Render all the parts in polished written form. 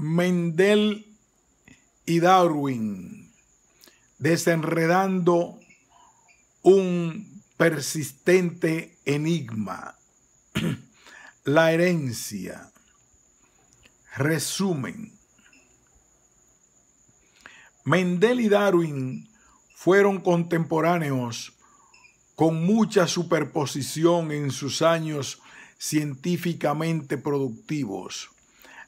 Mendel y Darwin, desenredando un persistente enigma. La herencia. Resumen. Mendel y Darwin fueron contemporáneos con mucha superposición en sus años científicamente productivos.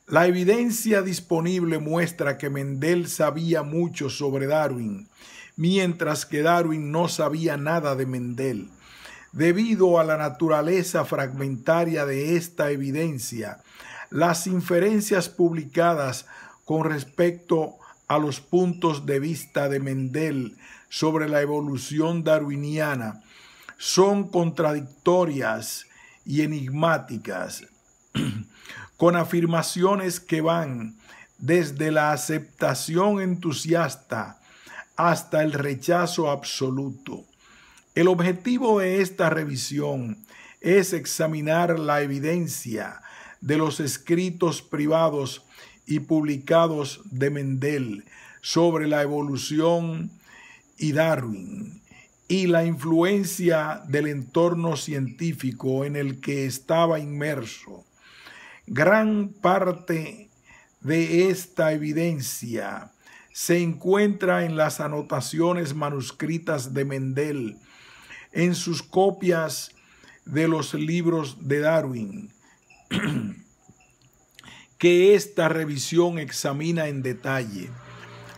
La evidencia disponible muestra que Mendel sabía mucho sobre Darwin, mientras que Darwin no sabía nada de Mendel. Debido a la naturaleza fragmentaria de esta evidencia, las inferencias publicadas con respecto a los puntos de vista de Mendel sobre la evolución darwiniana son contradictorias y enigmáticas, con afirmaciones que van desde la aceptación entusiasta hasta el rechazo absoluto. El objetivo de esta revisión es examinar la evidencia de los escritos privados y publicados de Mendel sobre la evolución y Darwin y la influencia del entorno científico en el que estaba inmerso. Gran parte de esta evidencia se encuentra en las anotaciones manuscritas de Mendel, en sus copias de los libros de Darwin, que esta revisión examina en detalle.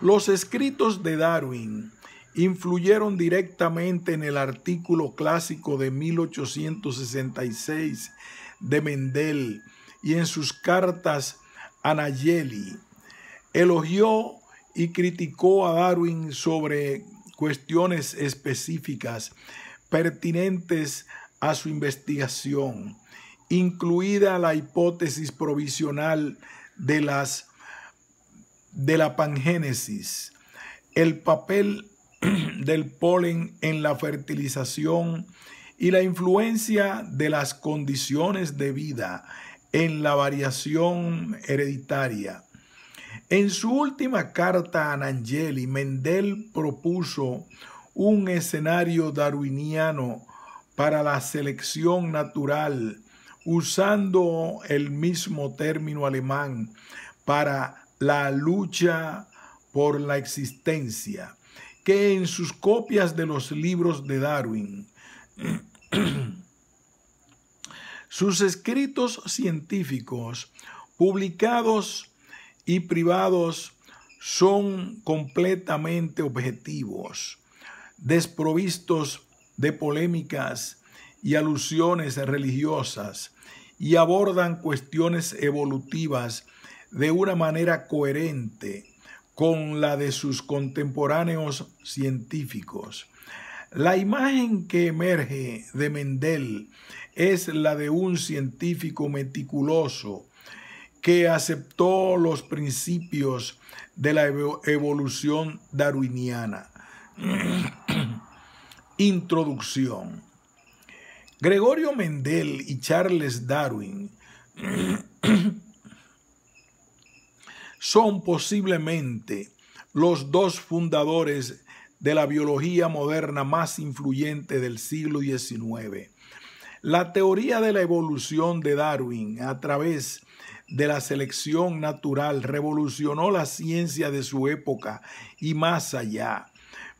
Los escritos de Darwin influyeron directamente en el artículo clásico de 1866 de Mendel y en sus cartas a Nayeli. Elogió y criticó a Darwin sobre cuestiones específicas pertinentes a su investigación, incluida la hipótesis provisional de la pangénesis, el papel del polen en la fertilización y la influencia de las condiciones de vida en la variación hereditaria. En su última carta a Nayeli, Mendel propuso un escenario darwiniano para la selección natural, usando el mismo término alemán para la lucha por la existencia, que en sus copias de los libros de Darwin. Sus escritos científicos, publicados y privados, son completamente objetivos, desprovistos de polémicas y alusiones religiosas, y abordan cuestiones evolutivas de una manera coherente con la de sus contemporáneos científicos. La imagen que emerge de Mendel es la de un científico meticuloso que aceptó los principios de la evolución darwiniana. Introducción. Gregorio Mendel y Charles Darwin son posiblemente los dos fundadores de la biología moderna más influyente del siglo XIX. La teoría de la evolución de Darwin a través de la selección natural revolucionó la ciencia de su época y más allá,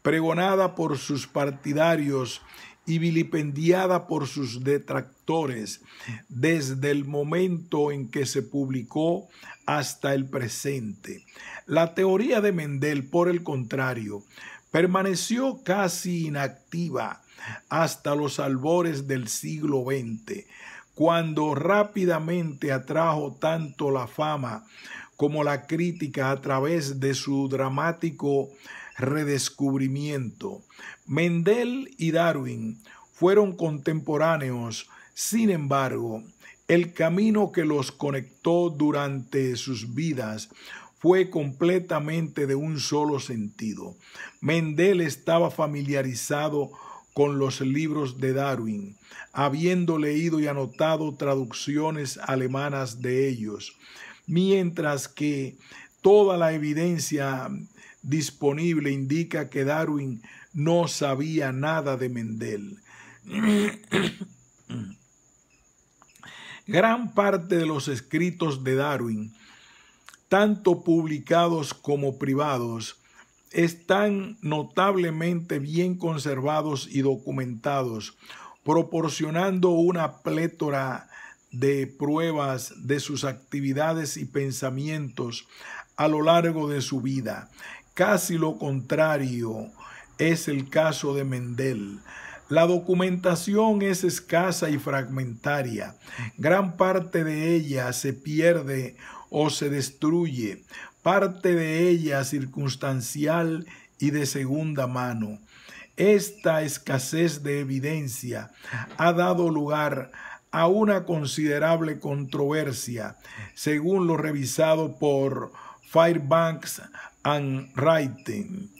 pregonada por sus partidarios y vilipendiada por sus detractores desde el momento en que se publicó hasta el presente. La teoría de Mendel, por el contrario, permaneció casi inactiva hasta los albores del siglo XX, cuando rápidamente atrajo tanto la fama como la crítica a través de su dramático redescubrimiento. Mendel y Darwin fueron contemporáneos, sin embargo, el camino que los conectó durante sus vidas fue completamente de un solo sentido. Mendel estaba familiarizado con los libros de Darwin, habiendo leído y anotado traducciones alemanas de ellos, mientras que toda la evidencia disponible indica que Darwin no sabía nada de Mendel. Gran parte de los escritos de Darwin, tanto publicados como privados, están notablemente bien conservados y documentados, proporcionando una plétora de pruebas de sus actividades y pensamientos a lo largo de su vida. Casi lo contrario es el caso de Mendel. La documentación es escasa y fragmentaria. Gran parte de ella se pierde o se destruye, parte de ella circunstancial y de segunda mano. Esta escasez de evidencia ha dado lugar a una considerable controversia, según lo revisado por Fairbanks and Writing.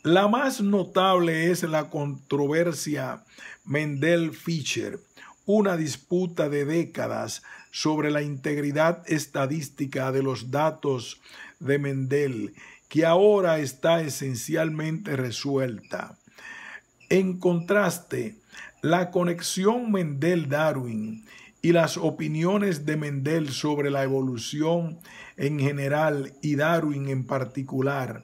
La más notable es la controversia Mendel-Fischer, una disputa de décadas sobre la integridad estadística de los datos de Mendel, que ahora está esencialmente resuelta. En contraste, la conexión Mendel-Darwin y las opiniones de Mendel sobre la evolución en general y Darwin en particular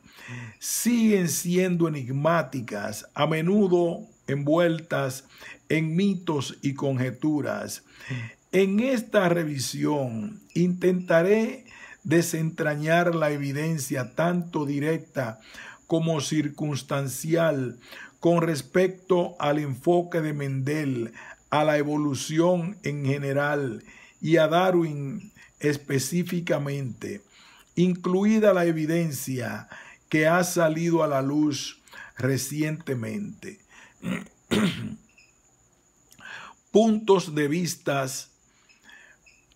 siguen siendo enigmáticas, a menudo envueltas en mitos y conjeturas. En esta revisión intentaré desentrañar la evidencia tanto directa como circunstancial con respecto al enfoque de Mendel a la evolución en general y a Darwin específicamente, incluida la evidencia que ha salido a la luz recientemente. Puntos de vista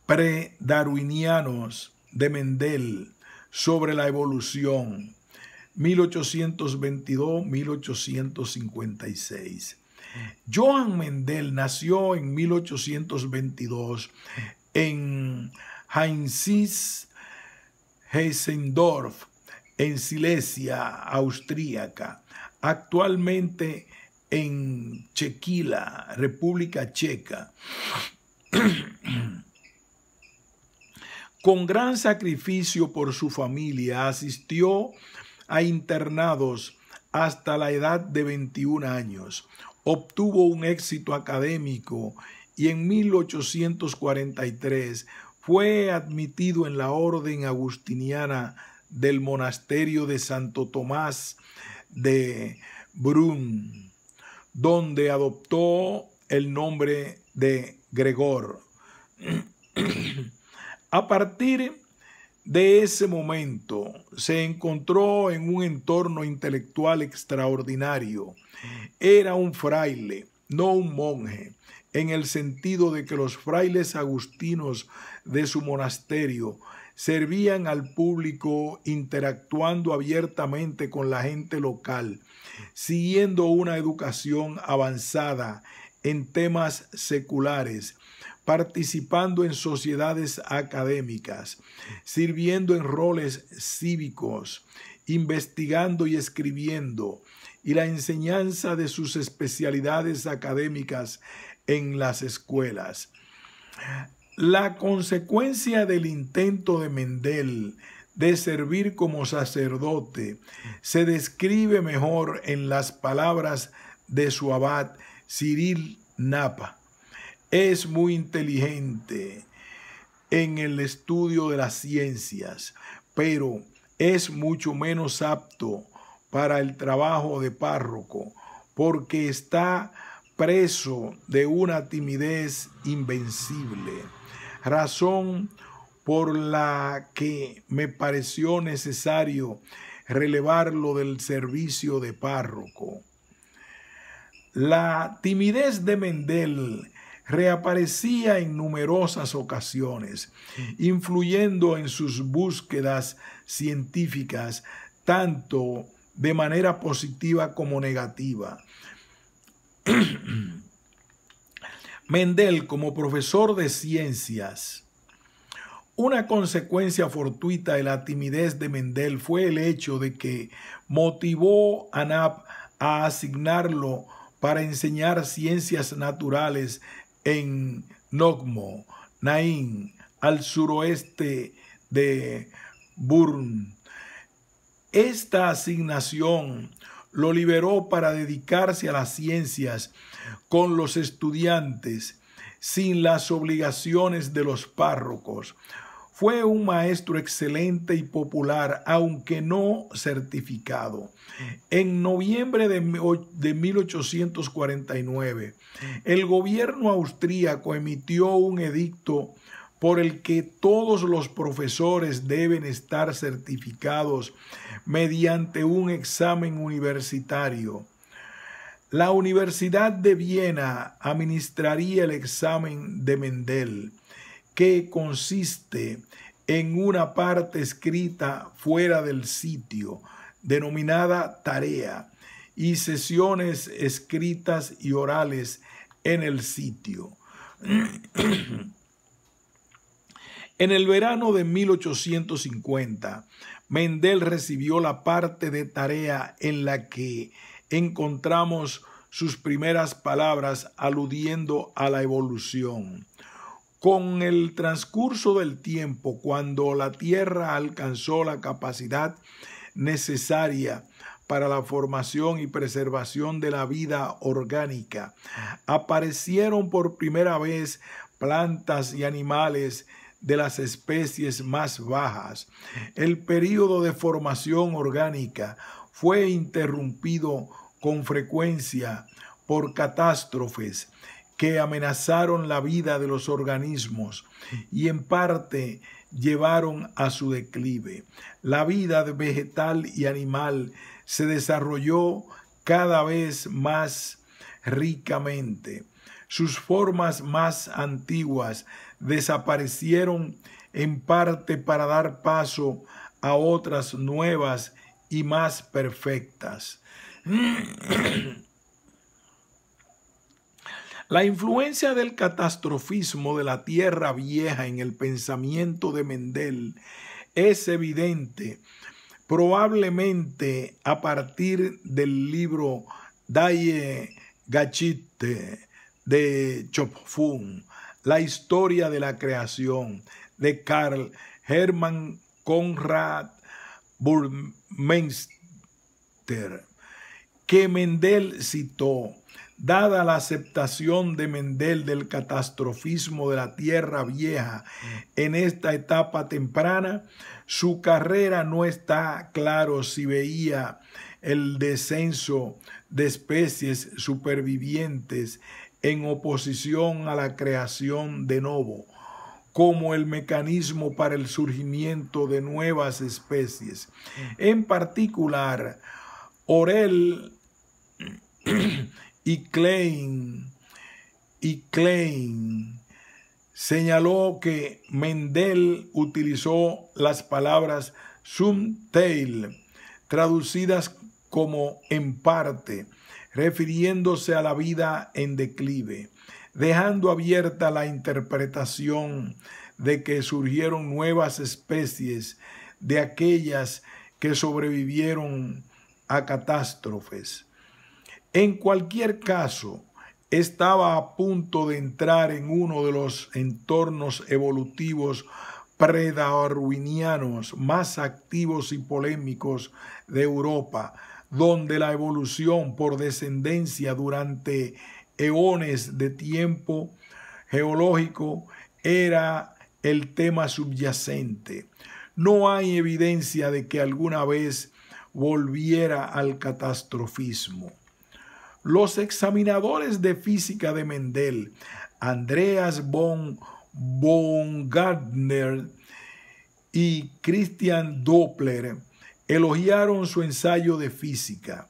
pre-darwinianos de Mendel sobre la evolución, 1822-1856. Johann Mendel nació en 1822 en Heinz-Heissendorf, en Silesia austríaca, actualmente en Chequila, República Checa. Con gran sacrificio por su familia, asistió a internados hasta la edad de 21 años. Obtuvo un éxito académico y en 1843 fue admitido en la orden agustiniana del monasterio de Santo Tomás de Brunn, donde adoptó el nombre de Gregor. A partir de ese momento se encontró en un entorno intelectual extraordinario. Era un fraile, no un monje, en el sentido de que los frailes agustinos de su monasterio servían al público interactuando abiertamente con la gente local, siguiendo una educación avanzada en temas seculares, participando en sociedades académicas, sirviendo en roles cívicos, investigando y escribiendo, y la enseñanza de sus especialidades académicas en las escuelas. La consecuencia del intento de Mendel de servir como sacerdote se describe mejor en las palabras de su abad Cyril Napa. Es muy inteligente en el estudio de las ciencias, pero es mucho menos apto para el trabajo de párroco porque está preso de una timidez invencible, razón por la que me pareció necesario relevarlo del servicio de párroco. La timidez de Mendel reaparecía en numerosas ocasiones, influyendo en sus búsquedas científicas, tanto de manera positiva como negativa. Mendel, como profesor de ciencias, Una consecuencia fortuita de la timidez de Mendel fue el hecho de que motivó a Knapp a asignarlo para enseñar ciencias naturales en Nogmo, Nain, al suroeste de Brno. Esta asignación lo liberó para dedicarse a las ciencias con los estudiantes sin las obligaciones de los párrocos. Fue un maestro excelente y popular, aunque no certificado. En noviembre de 1849, el gobierno austríaco emitió un edicto por el que todos los profesores deben estar certificados mediante un examen universitario. La Universidad de Viena administraría el examen de Mendel, que consiste en una parte escrita fuera del sitio, denominada tarea, y sesiones escritas y orales en el sitio. En el verano de 1850, Mendel recibió la parte de tarea en la que encontramos sus primeras palabras aludiendo a la evolución. Con el transcurso del tiempo, cuando la Tierra alcanzó la capacidad necesaria para la formación y preservación de la vida orgánica, aparecieron por primera vez plantas y animales de las especies más bajas. El período de formación orgánica fue interrumpido con frecuencia por catástrofes que amenazaron la vida de los organismos y en parte llevaron a su declive. La vida vegetal y animal se desarrolló cada vez más ricamente. Sus formas más antiguas desaparecieron en parte para dar paso a otras nuevas y más perfectas. La influencia del catastrofismo de la Tierra Vieja en el pensamiento de Mendel es evidente, probablemente a partir del libro Die Geschichte de Schöpfung, la historia de la creación, de Karl Hermann Conrad Burmeister, que Mendel citó. Dada la aceptación de Mendel del catastrofismo de la Tierra Vieja en esta etapa temprana, su carrera no está claro si veía el descenso de especies supervivientes en oposición a la creación de novo, como el mecanismo para el surgimiento de nuevas especies. En particular, Orell y Klein señaló que Mendel utilizó las palabras zum Teil, traducidas como en parte, refiriéndose a la vida en declive, dejando abierta la interpretación de que surgieron nuevas especies de aquellas que sobrevivieron a catástrofes. En cualquier caso, estaba a punto de entrar en uno de los entornos evolutivos predarwinianos más activos y polémicos de Europa, donde la evolución por descendencia durante eones de tiempo geológico era el tema subyacente. No hay evidencia de que alguna vez volviera al catastrofismo. Los examinadores de física de Mendel, Andreas von Baumgartner y Christian Doppler, elogiaron su ensayo de física.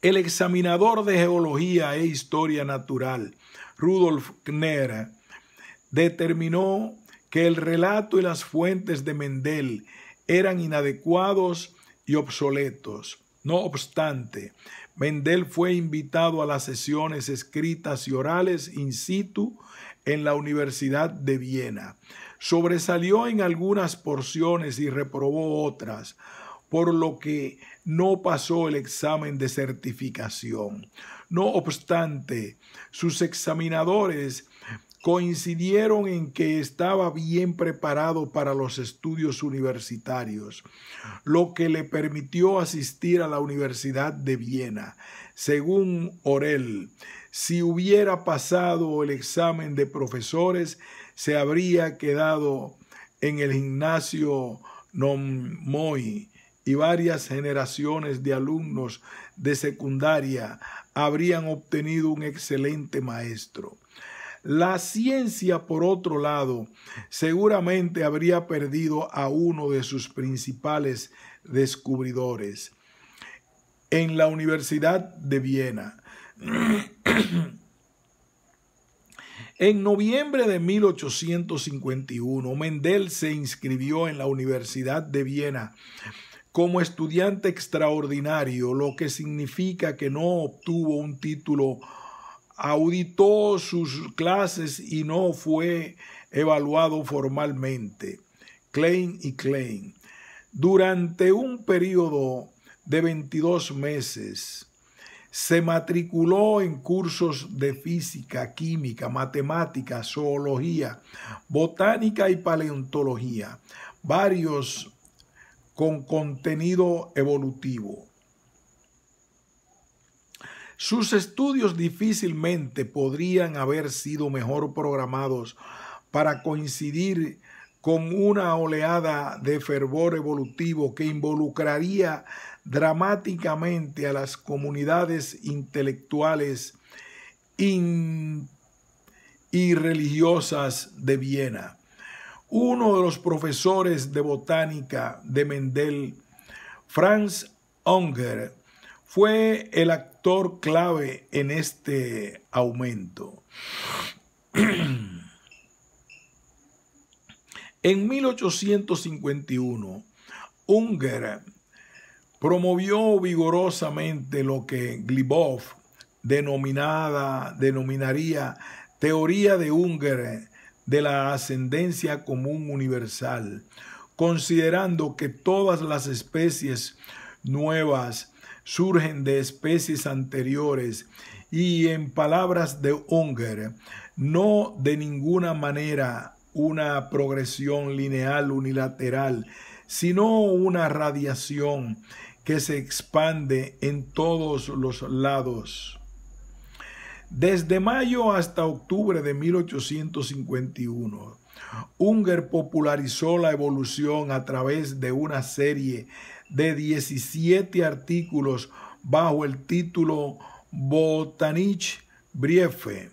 El examinador de geología e historia natural, Rudolf Kner, determinó que el relato y las fuentes de Mendel eran inadecuados y obsoletos. No obstante, Mendel fue invitado a las sesiones escritas y orales in situ en la Universidad de Viena. Sobresalió en algunas porciones y reprobó otras, por lo que no pasó el examen de certificación. No obstante, sus examinadores coincidieron en que estaba bien preparado para los estudios universitarios, lo que le permitió asistir a la Universidad de Viena. Según Orell, si hubiera pasado el examen de profesores, se habría quedado en el gimnasio Nomoi y varias generaciones de alumnos de secundaria habrían obtenido un excelente maestro. La ciencia, por otro lado, seguramente habría perdido a uno de sus principales descubridores. En la Universidad de Viena, en noviembre de 1851, Mendel se inscribió en la Universidad de Viena como estudiante extraordinario, lo que significa que no obtuvo un título. Auditó sus clases y no fue evaluado formalmente. Klein y Klein. Durante un periodo de 22 meses, se matriculó en cursos de física, química, matemáticas, zoología, botánica y paleontología, varios con contenido evolutivo. Sus estudios difícilmente podrían haber sido mejor programados para coincidir con una oleada de fervor evolutivo que involucraría dramáticamente a las comunidades intelectuales y religiosas de Viena. Uno de los profesores de botánica de Mendel, Franz Unger, fue el actor clave en este aumento. En 1851, Unger promovió vigorosamente lo que Glebov denominaría teoría de Unger de la ascendencia común universal, considerando que todas las especies nuevas surgen de especies anteriores y, en palabras de Unger, no de ninguna manera una progresión lineal unilateral, sino una radiación que se expande en todos los lados. Desde mayo hasta octubre de 1851, Unger popularizó la evolución a través de una serie de 17 artículos bajo el título Botanische Briefe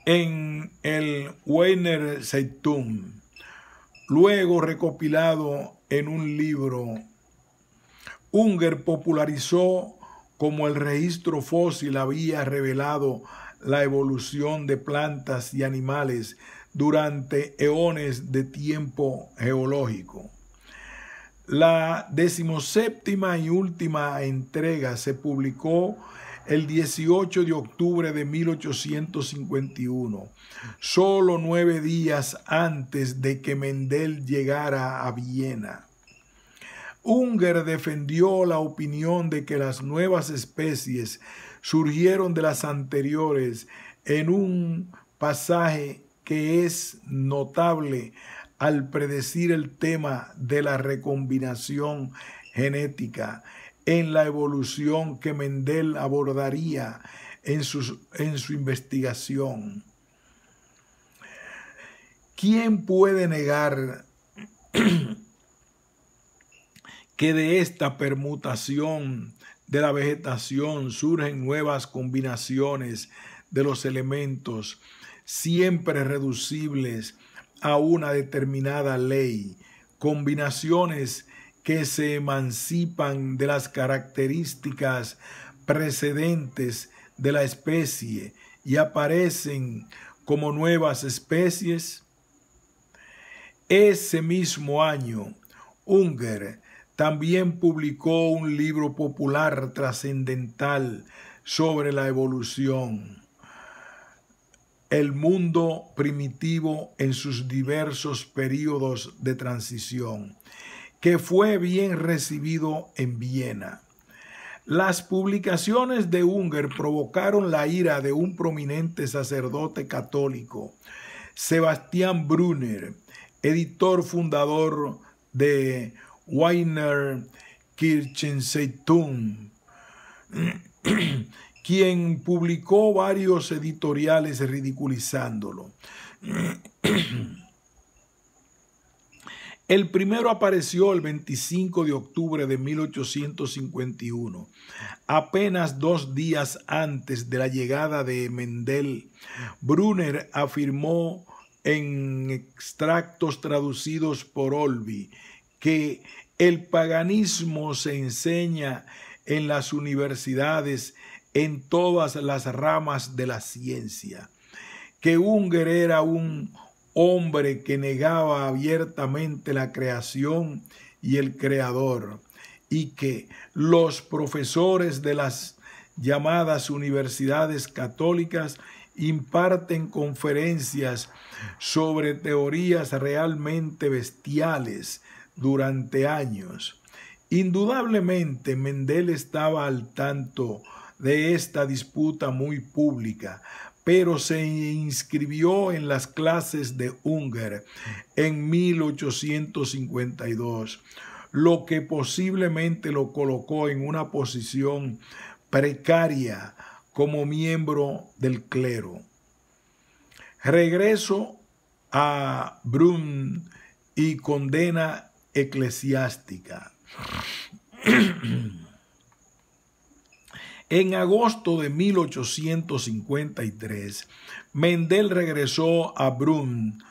en el Wiener Zeitung, luego recopilado en un libro. Unger popularizó cómo el registro fósil había revelado la evolución de plantas y animales durante eones de tiempo geológico. La 17ª y última entrega se publicó el 18 de octubre de 1851, solo 9 días antes de que Mendel llegara a Viena. Unger defendió la opinión de que las nuevas especies surgieron de las anteriores en un pasaje que es notable al predecir el tema de la recombinación genética en la evolución que Mendel abordaría en su investigación. ¿Quién puede negar que de esta permutación de la vegetación surgen nuevas combinaciones de los elementos, siempre reducibles a una determinada ley, combinaciones que se emancipan de las características precedentes de la especie y aparecen como nuevas especies? Ese mismo año, Unger también publicó un libro popular trascendental sobre la evolución, el mundo primitivo en sus diversos períodos de transición, que fue bien recibido en Viena. Las publicaciones de Unger provocaron la ira de un prominente sacerdote católico, Sebastian Brunner, editor fundador de Wiener Kirchenzeitung, quien publicó varios editoriales ridiculizándolo. El primero apareció el 25 de octubre de 1851, apenas 2 días antes de la llegada de Mendel. Brunner afirmó en extractos traducidos por Olby que el paganismo se enseña en las universidades en todas las ramas de la ciencia, que Unger era un hombre que negaba abiertamente la creación y el creador, y que los profesores de las llamadas universidades católicas imparten conferencias sobre teorías realmente bestiales durante años. Indudablemente, Mendel estaba al tanto de esta disputa muy pública, pero se inscribió en las clases de Unger en 1852, lo que posiblemente lo colocó en una posición precaria como miembro del clero. Regreso a Brunn y condena eclesiástica. En agosto de 1853, Mendel regresó a Brunn,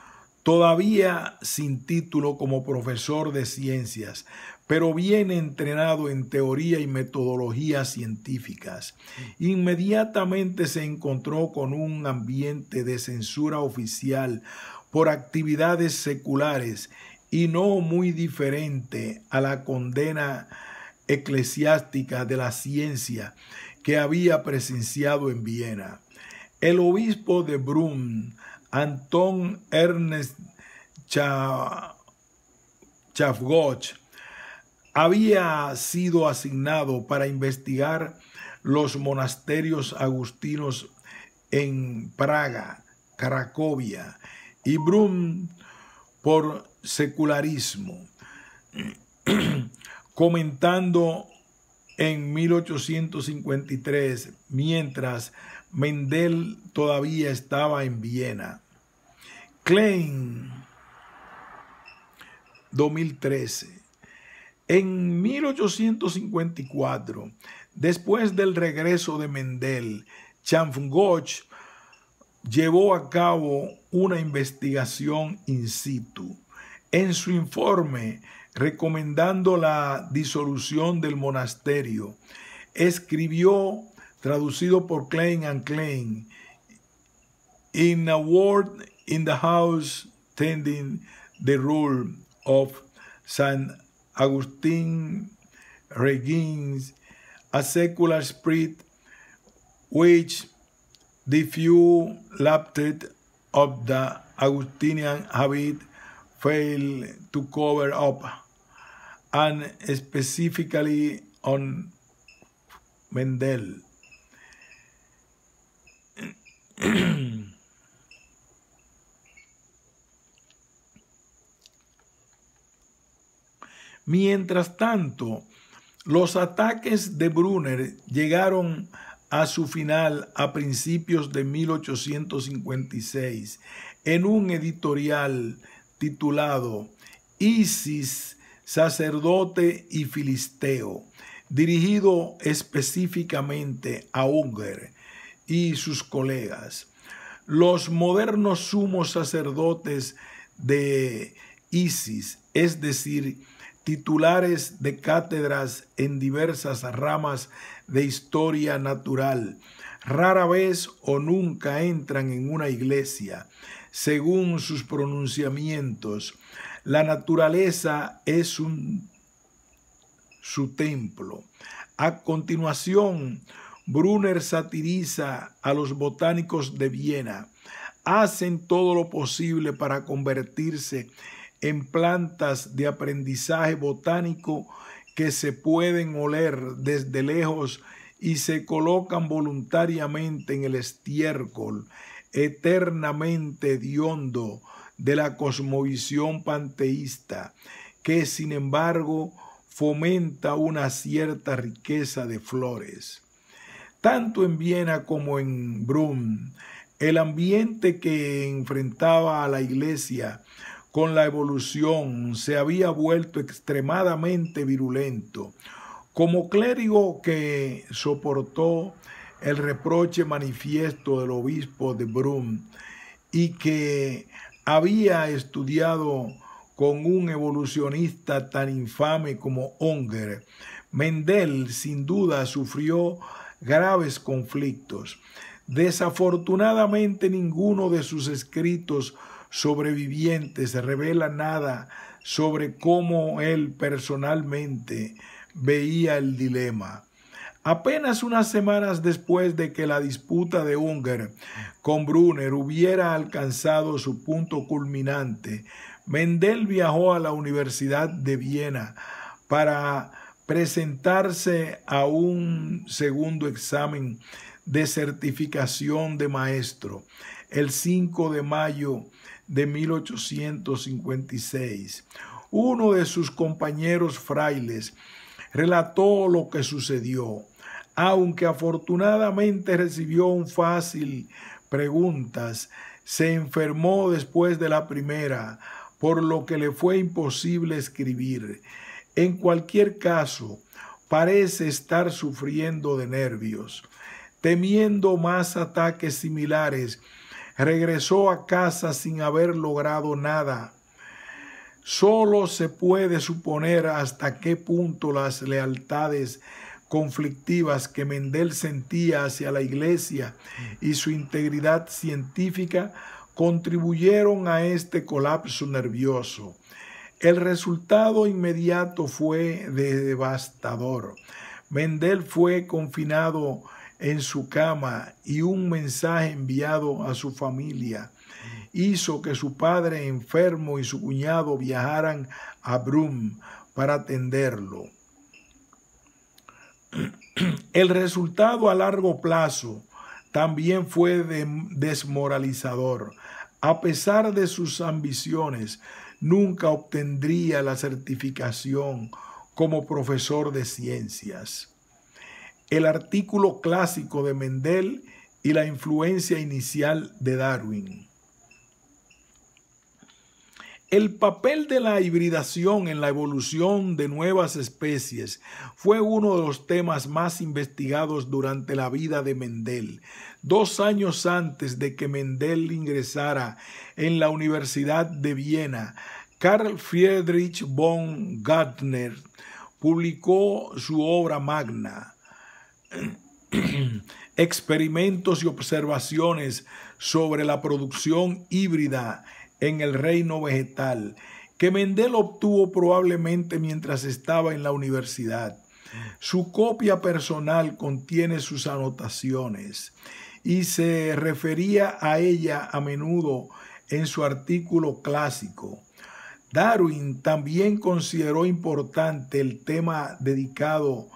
todavía sin título como profesor de ciencias, pero bien entrenado en teoría y metodologías científicas. Inmediatamente se encontró con un ambiente de censura oficial por actividades seculares y no muy diferente a la condena eclesiástica de la ciencia que había presenciado en Viena. El obispo de Brunn, Anton Ernst Chafgoch, había sido asignado para investigar los monasterios agustinos en Praga, Cracovia y Brunn por secularismo, comentando en 1853, mientras Mendel todavía estaba en Viena. Klein, 2013. En 1854, después del regreso de Mendel, Chafgoch llevó a cabo una investigación in situ. En su informe, recomendando la disolución del monasterio, escribió, traducido por Klein and Klein, "In a word, in the house tending the rule of St. Augustine reigns a secular spirit which the few lapsed of the Augustinian habit fail to cover up, and specifically on Mendel." Mientras tanto, los ataques de Brunner llegaron a su final a principios de 1856 en un editorial titulado Isis, sacerdote y filisteo, dirigido específicamente a Unger y sus colegas. Los modernos sumos sacerdotes de Isis, es decir, titulares de cátedras en diversas ramas de historia natural, rara vez o nunca entran en una iglesia. Según sus pronunciamientos, la naturaleza es su templo. A continuación, Brunner satiriza a los botánicos de Viena, hacen todo lo posible para convertirse en plantas de aprendizaje botánico que se pueden oler desde lejos y se colocan voluntariamente en el estiércol eternamente hediondo de la cosmovisión panteísta, que sin embargo fomenta una cierta riqueza de flores. Tanto en Viena como en Brunn, el ambiente que enfrentaba a la Iglesia con la evolución se había vuelto extremadamente virulento. Como clérigo que soportó el reproche manifiesto del obispo de Brunn y que había estudiado con un evolucionista tan infame como Unger, Mendel sin duda sufrió graves conflictos. Desafortunadamente, ninguno de sus escritos sobrevivientes revela nada sobre cómo él personalmente veía el dilema. Apenas unas semanas después de que la disputa de Unger con Brunner hubiera alcanzado su punto culminante, Mendel viajó a la Universidad de Viena para presentarse a un segundo examen de certificación de maestro el 5 de mayo de 1856. Uno de sus compañeros frailes relató lo que sucedió. Aunque afortunadamente recibió un fácil preguntas, se enfermó después de la primera, por lo que le fue imposible escribir. En cualquier caso, parece estar sufriendo de nervios. Temiendo más ataques similares, regresó a casa sin haber logrado nada. Solo se puede suponer hasta qué punto las lealtades conflictivas que Mendel sentía hacia la Iglesia y su integridad científica contribuyeron a este colapso nervioso. El resultado inmediato fue devastador. Mendel fue confinado en su cama y un mensaje enviado a su familia hizo que su padre enfermo y su cuñado viajaran a Brunn para atenderlo. El resultado a largo plazo también fue desmoralizador. A pesar de sus ambiciones, nunca obtendría la certificación como profesor de ciencias. El artículo clásico de Mendel y la influencia inicial de Darwin. El papel de la hibridación en la evolución de nuevas especies fue uno de los temas más investigados durante la vida de Mendel. 2 años antes de que Mendel ingresara en la Universidad de Viena, Carl Friedrich von Gärtner publicó su obra magna, Experimentos y observaciones sobre la producción híbrida en el reino vegetal, que Mendel obtuvo probablemente mientras estaba en la universidad. Su copia personal contiene sus anotaciones y se refería a ella a menudo en su artículo clásico. Darwin también consideró importante el tema dedicado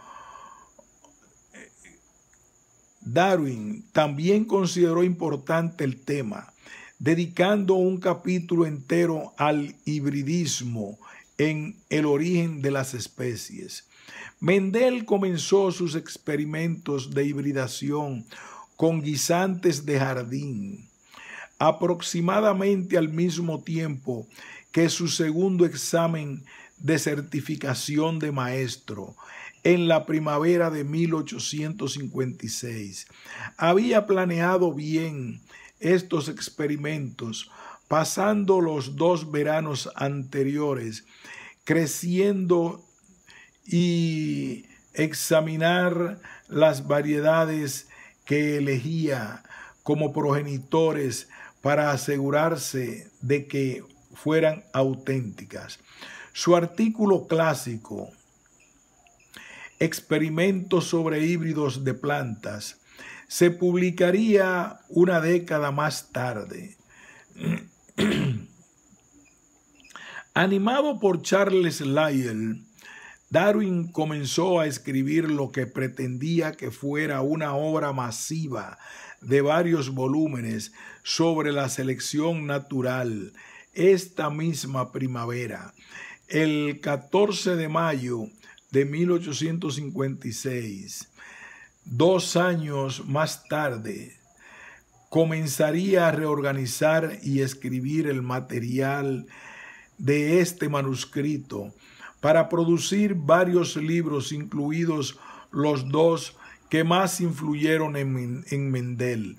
dedicando un capítulo entero al hibridismo en el origen de las especies. Mendel comenzó sus experimentos de hibridación con guisantes de jardín, aproximadamente al mismo tiempo que su segundo examen de certificación de maestro, en la primavera de 1856. Había planeado bien estos experimentos, pasando los 2 veranos anteriores, creciendo y examinar las variedades que elegía como progenitores para asegurarse de que fueran auténticas. Su artículo clásico, Experimentos sobre híbridos de plantas, se publicaría una década más tarde. Animado por Charles Lyell, Darwin comenzó a escribir lo que pretendía que fuera una obra masiva de varios volúmenes sobre la selección natural esta misma primavera. El 14 de mayo de 1856, 2 años más tarde, comenzaría a reorganizar y escribir el material de este manuscrito para producir varios libros, incluidos los 2 que más influyeron en Mendel: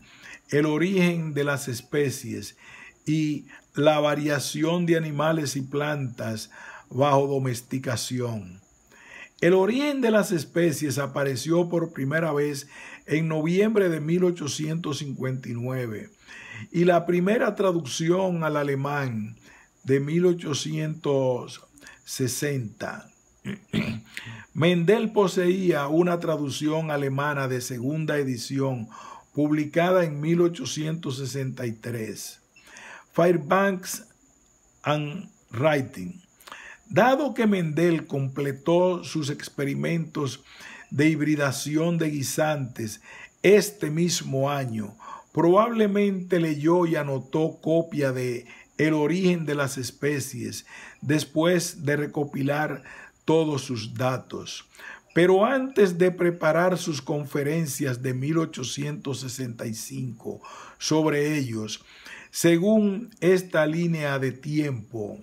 El origen de las especies y La variación de animales y plantas bajo domesticación. El origen de las especies apareció por primera vez en noviembre de 1859 y la primera traducción al alemán de 1860. Mendel poseía una traducción alemana de segunda edición publicada en 1863. Fairbanks and Writing. Dado que Mendel completó sus experimentos de hibridación de guisantes este mismo año, probablemente leyó y anotó copia de El origen de las especies después de recopilar todos sus datos. Pero antes de preparar sus conferencias de 1865 sobre ellos, según esta línea de tiempo,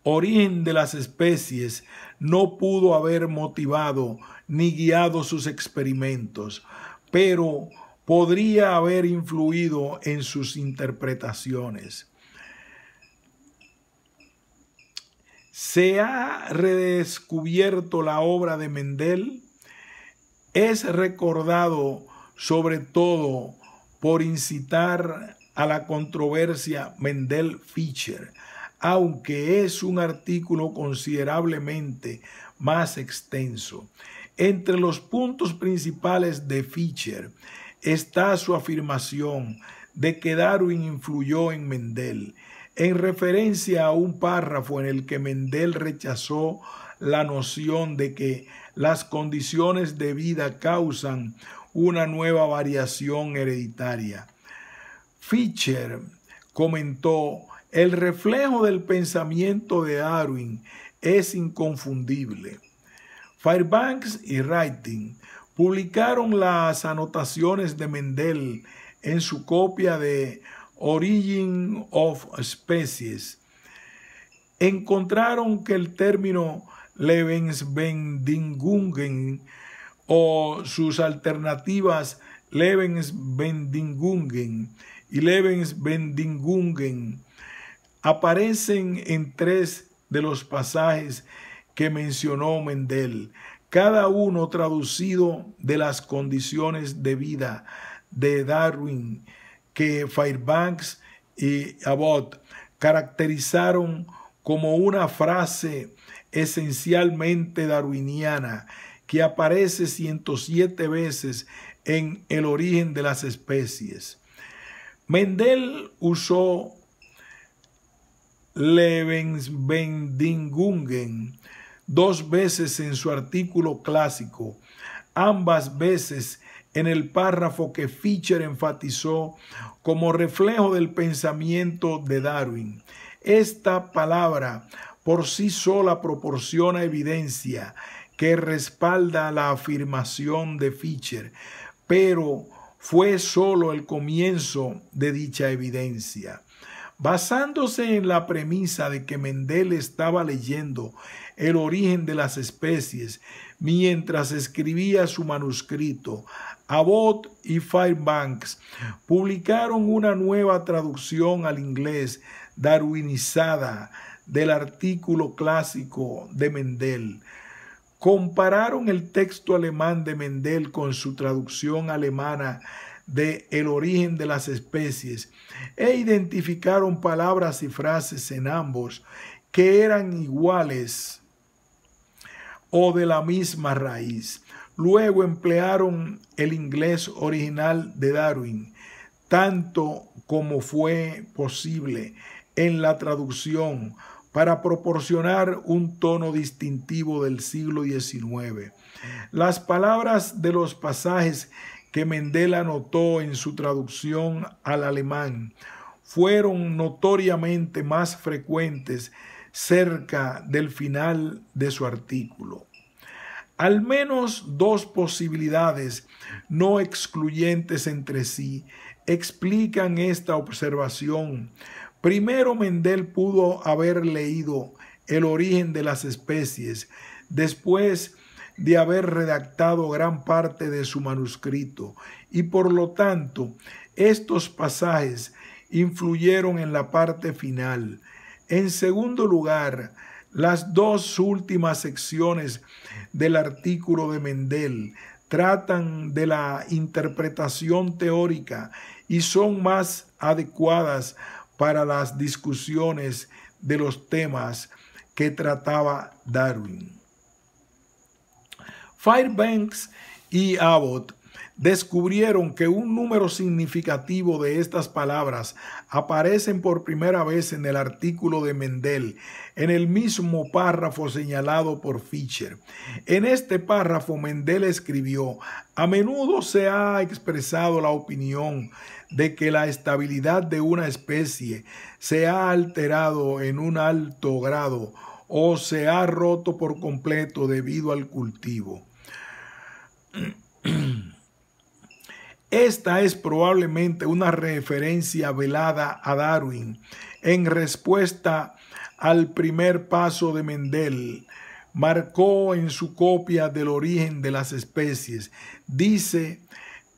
Origen de las especies no pudo haber motivado ni guiado sus experimentos, pero podría haber influido en sus interpretaciones. ¿Se ha redescubierto la obra de Mendel? Es recordado sobre todo por incitar a la controversia Mendel-Fischer, aunque es un artículo considerablemente más extenso. Entre los puntos principales de Fischer está su afirmación de que Darwin influyó en Mendel, en referencia a un párrafo en el que Mendel rechazó la noción de que las condiciones de vida causan una nueva variación hereditaria. Fischer comentó: el reflejo del pensamiento de Darwin es inconfundible. Fairbanks y Writing publicaron las anotaciones de Mendel en su copia de Origin of Species. Encontraron que el término Lebensbedingungen o sus alternativas Lebensbedingungen y Lebensbedingungen aparecen en 3 de los pasajes que mencionó Mendel, cada uno traducido de las condiciones de vida de Darwin, que Fairbanks y Abbott caracterizaron como una frase esencialmente darwiniana que aparece 107 veces en El origen de las especies. Mendel usó Lebensbedingungen 2 veces en su artículo clásico, ambas veces en el párrafo que Fischer enfatizó como reflejo del pensamiento de Darwin. Esta palabra por sí sola proporciona evidencia que respalda la afirmación de Fischer, pero fue solo el comienzo de dicha evidencia. Basándose en la premisa de que Mendel estaba leyendo El origen de las especies mientras escribía su manuscrito, Abbott y Fairbanks publicaron una nueva traducción al inglés darwinizada del artículo clásico de Mendel. Compararon el texto alemán de Mendel con su traducción alemana de El origen de las especies e identificaron palabras y frases en ambos que eran iguales o de la misma raíz. Luego emplearon el inglés original de Darwin, tanto como fue posible en la traducción, para proporcionar un tono distintivo del siglo XIX. Las palabras de los pasajes que Mendel anotó en su traducción al alemán fueron notoriamente más frecuentes cerca del final de su artículo. Al menos dos posibilidades no excluyentes entre sí explican esta observación. Primero, Mendel pudo haber leído El origen de las especies después de haber redactado gran parte de su manuscrito, y por lo tanto estos pasajes influyeron en la parte final. En segundo lugar, las dos últimas secciones del artículo de Mendel tratan de la interpretación teórica y son más adecuadas para las discusiones de los temas que trataba Darwin. Fairbanks y Abbott descubrieron que un número significativo de estas palabras aparecen por primera vez en el artículo de Mendel, en el mismo párrafo señalado por Fischer. En este párrafo Mendel escribió: a menudo se ha expresado la opinión de que la estabilidad de una especie se ha alterado en un alto grado o se ha roto por completo debido al cultivo. Esta es probablemente una referencia velada a Darwin en respuesta al primer paso de Mendel. Marcó en su copia del origen de las especies. Dice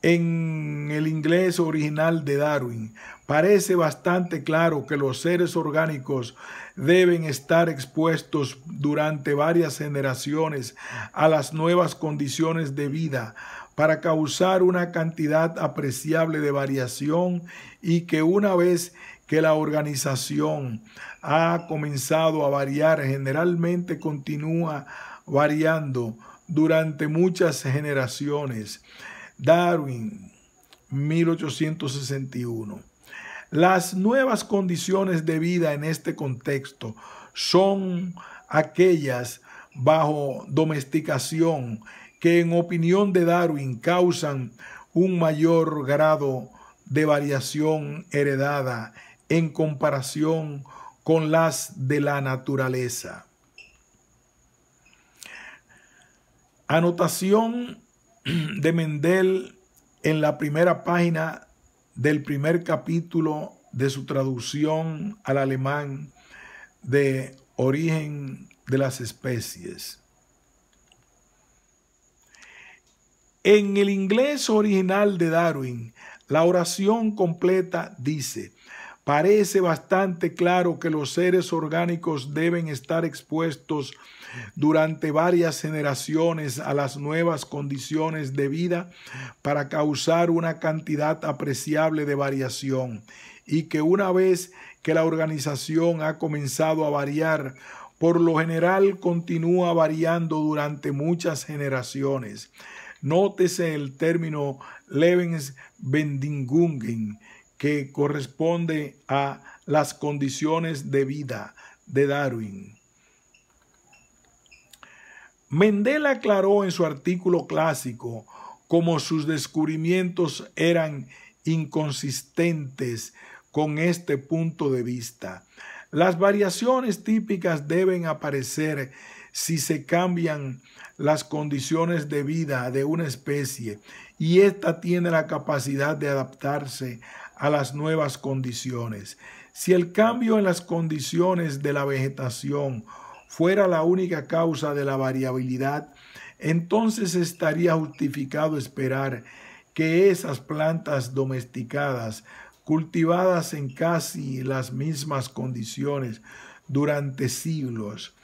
en el inglés original de Darwin: parece bastante claro que los seres orgánicos deben estar expuestos durante varias generaciones a las nuevas condiciones de vida para causar una cantidad apreciable de variación, y que una vez que la organización ha comenzado a variar, generalmente continúa variando durante muchas generaciones. Darwin, 1861. Las nuevas condiciones de vida en este contexto son aquellas bajo domesticación que, en opinión de Darwin, causan un mayor grado de variación heredada en comparación con las de la naturaleza. Anotación de Mendel en la primera página del primer capítulo de su traducción al alemán de Origen de las especies. En el inglés original de Darwin, la oración completa dice: parece bastante claro que los seres orgánicos deben estar expuestos durante varias generaciones a las nuevas condiciones de vida para causar una cantidad apreciable de variación, y que una vez que la organización ha comenzado a variar, por lo general continúa variando durante muchas generaciones. Nótese el término Lebensbedingungen, que corresponde a las condiciones de vida de Darwin. Mendel aclaró en su artículo clásico cómo sus descubrimientos eran inconsistentes con este punto de vista. Las variaciones típicas deben aparecer si se cambian las condiciones de vida de una especie y ésta tiene la capacidad de adaptarse a las nuevas condiciones. Si el cambio en las condiciones de la vegetación fuera la única causa de la variabilidad, entonces estaría justificado esperar que esas plantas domesticadas, cultivadas en casi las mismas condiciones durante siglos,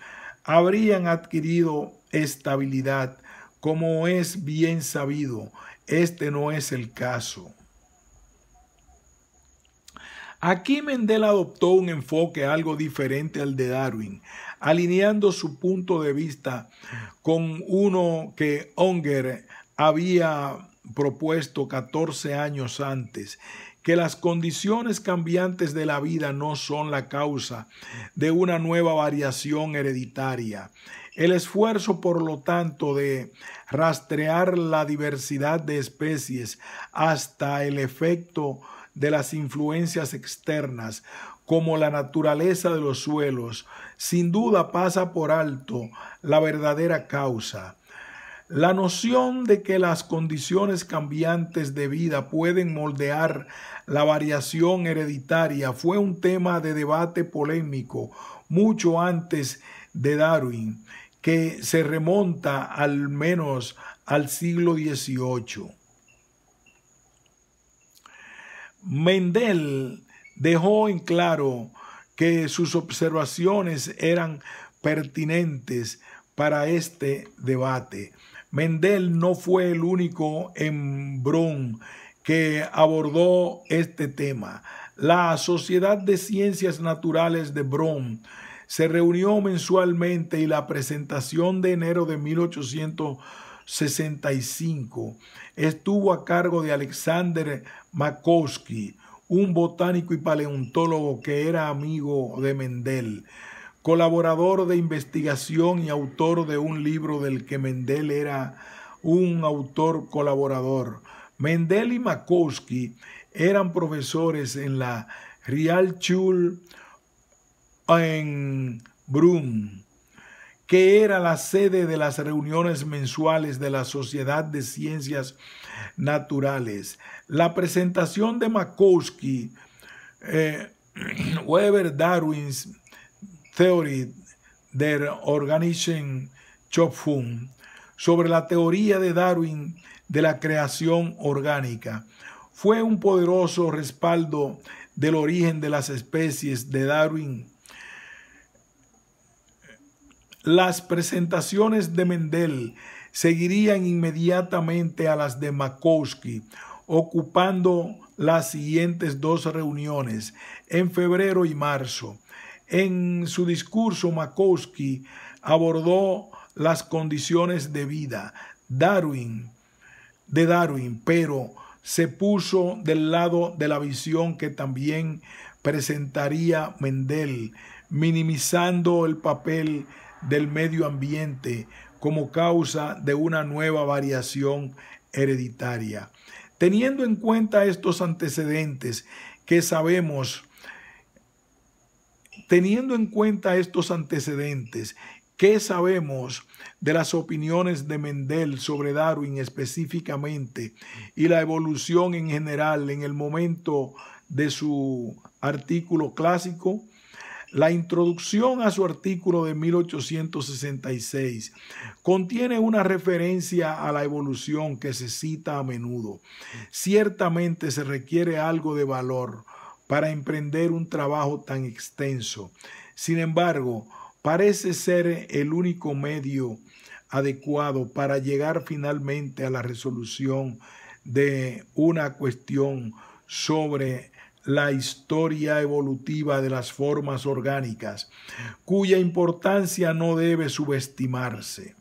habrían adquirido estabilidad. Como es bien sabido, este no es el caso. Aquí Mendel adoptó un enfoque algo diferente al de Darwin, alineando su punto de vista con uno que Unger había propuesto 14 años antes, que las condiciones cambiantes de la vida no son la causa de una nueva variación hereditaria. El esfuerzo, por lo tanto, de rastrear la diversidad de especies hasta el efecto de las influencias externas, como la naturaleza de los suelos, sin duda pasa por alto la verdadera causa. La noción de que las condiciones cambiantes de vida pueden moldear la variación hereditaria fue un tema de debate polémico mucho antes de Darwin, que se remonta al menos al siglo XVIII. Mendel dejó en claro que sus observaciones eran pertinentes para este debate. Mendel no fue el único en Bonn que abordó este tema. La Sociedad de Ciencias Naturales de Bonn se reunió mensualmente y la presentación de enero de 1865 estuvo a cargo de Alexander Makowski, un botánico y paleontólogo que era amigo de Mendel, colaborador de investigación y autor de un libro del que Mendel era un autor colaborador. Mendel y Makowski eran profesores en la Realschule en Bonn, que era la sede de las reuniones mensuales de la Sociedad de Ciencias Naturales. La presentación de Makowski, Weber Darwin's Theorie der organischen Schöpfung, sobre la teoría de Darwin de la creación orgánica, fue un poderoso respaldo del origen de las especies de Darwin. Las presentaciones de Mendel seguirían inmediatamente a las de Makowski, ocupando las siguientes dos reuniones, en febrero y marzo. En su discurso, Makowski abordó las condiciones de vida de Darwin, pero se puso del lado de la visión que también presentaría Mendel, minimizando el papel del medio ambiente como causa de una nueva variación hereditaria. Teniendo en cuenta estos antecedentes, ¿qué sabemos de las opiniones de Mendel sobre Darwin específicamente y la evolución en general en el momento de su artículo clásico? La introducción a su artículo de 1866 contiene una referencia a la evolución que se cita a menudo. Ciertamente se requiere algo de valor para emprender un trabajo tan extenso. Sin embargo, parece ser el único medio adecuado para llegar finalmente a la resolución de una cuestión sobre la historia evolutiva de las formas orgánicas, cuya importancia no debe subestimarse.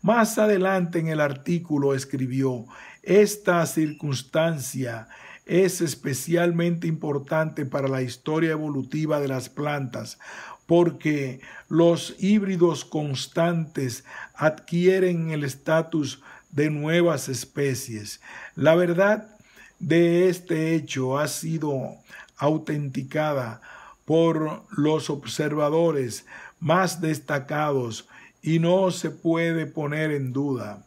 Más adelante en el artículo escribió: esta circunstancia es especialmente importante para la historia evolutiva de las plantas, porque los híbridos constantes adquieren el estatus de nuevas especies. La verdad de este hecho ha sido autenticada por los observadores más destacados y no se puede poner en duda.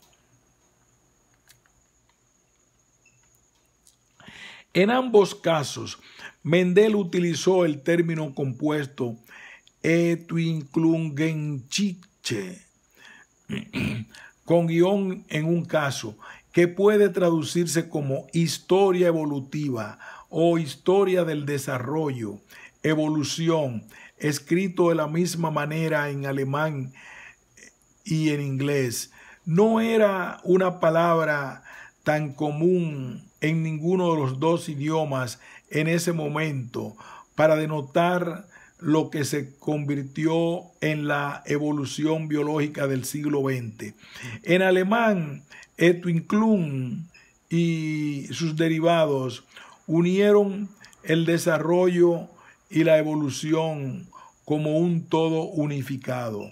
En ambos casos, Mendel utilizó el término compuesto Entwicklungsgeschichte con guión en un caso, que puede traducirse como historia evolutiva o historia del desarrollo, evolución, escrito de la misma manera en alemán y en inglés. No era una palabra tan común en ninguno de los dos idiomas en ese momento para denotar lo que se convirtió en la evolución biológica del siglo XX. En alemán, Edwin Klum y sus derivados unieron el desarrollo y la evolución como un todo unificado.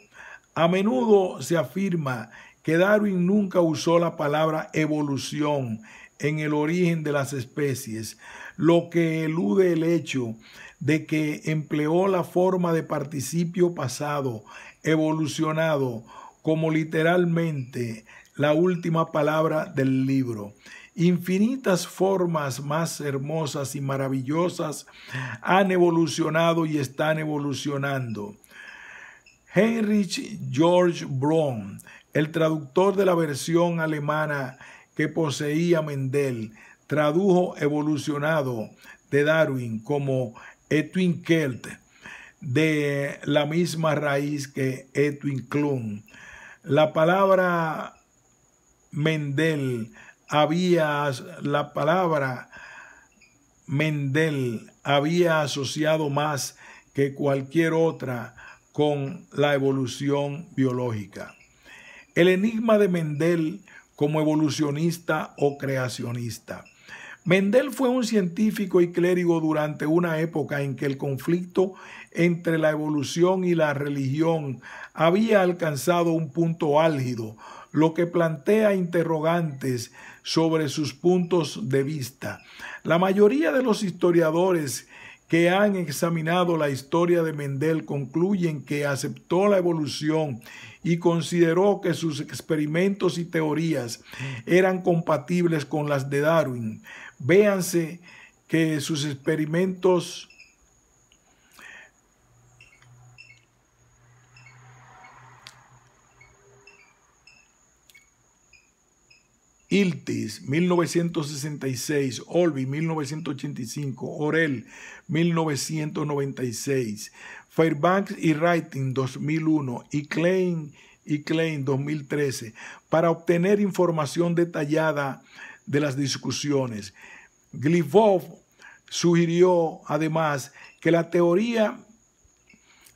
A menudo se afirma que Darwin nunca usó la palabra evolución en el origen de las especies, lo que elude el hecho de que empleó la forma de participio pasado evolucionado como literalmente la última palabra del libro. Infinitas formas más hermosas y maravillosas han evolucionado y están evolucionando. Heinrich Georg Braun, el traductor de la versión alemana que poseía Mendel, tradujo evolucionado de Darwin como Entwickelt, de la misma raíz que Edwin Klum. La palabra Mendel había asociado más que cualquier otra con la evolución biológica. El enigma de Mendel como evolucionista o creacionista. Mendel fue un científico y clérigo durante una época en que el conflicto entre la evolución y la religión había alcanzado un punto álgido, lo que plantea interrogantes sobre sus puntos de vista. La mayoría de los historiadores que han examinado la historia de Mendel concluyen que aceptó la evolución y consideró que sus experimentos y teorías eran compatibles con las de Darwin. Véanse que sus experimentos Iltis, 1966, Olby, 1985, Orell, 1996, Fairbanks y Writing, 2001, y Klein, 2013, para obtener información detallada de las discusiones. Glivov sugirió, además, que la teoría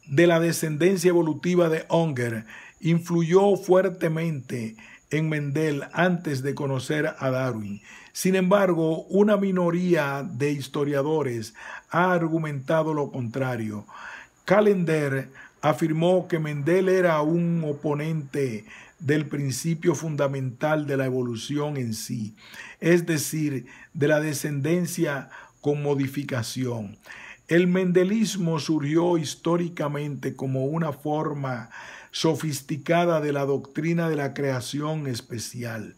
de la descendencia evolutiva de Unger influyó fuertemente en Mendel antes de conocer a Darwin. Sin embargo, una minoría de historiadores ha argumentado lo contrario. Callender afirmó que Mendel era un oponente del principio fundamental de la evolución en sí, es decir, de la descendencia con modificación. El mendelismo surgió históricamente como una forma sofisticada de la doctrina de la creación especial,